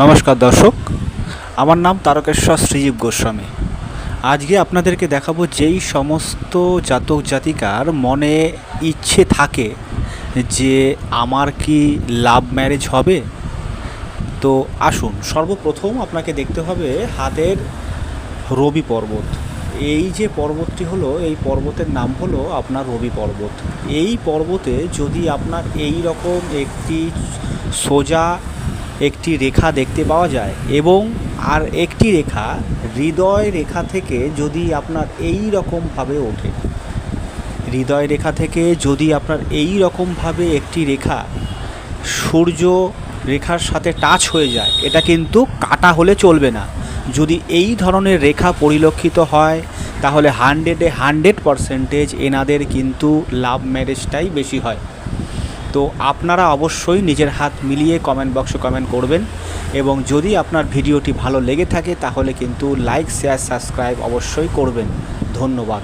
নমস্কার দর্শক, আমার নাম তারকেশ্বর শ্রীজীব গোস্বামী। আজকে আপনাদেরকে দেখাবো যেই সমস্ত জাতক জাতিকার মনে ইচ্ছে থাকে যে আমার কি লাভ ম্যারেজ হবে। তো আসুন, সর্বপ্রথম আপনাকে দেখতে হবে হাতের রবি পর্বত। এই যে পর্বতটি হলো, এই পর্বতের নাম হলো আপনার রবি পর্বত। এই পর্বতে যদি আপনার এই রকম একটি সোজা একটি রেখা দেখতে পাওয়া যায় এবং আর একটি রেখা হৃদয় রেখা থেকে যদি আপনার এই রকমভাবে ওঠে, হৃদয় রেখা থেকে যদি আপনার এই রকমভাবে একটি রেখা সূর্য রেখার সাথে টাচ হয়ে যায়, এটা কিন্তু কাটা হলে চলবে না। যদি এই ধরনের রেখা পরিলক্ষিত হয় তাহলে 100% এনাদের কিন্তু লাভ ম্যারেজটাই বেশি হয়। তো আপনারা অবশ্যই নিজের হাত মিলিয়ে কমেন্ট বক্সে কমেন্ট করবেন, এবং যদি আপনার ভিডিওটি ভালো লেগে থাকে তাহলে কিন্তু লাইক, শেয়ার, সাবস্ক্রাইব অবশ্যই করবেন। ধন্যবাদ।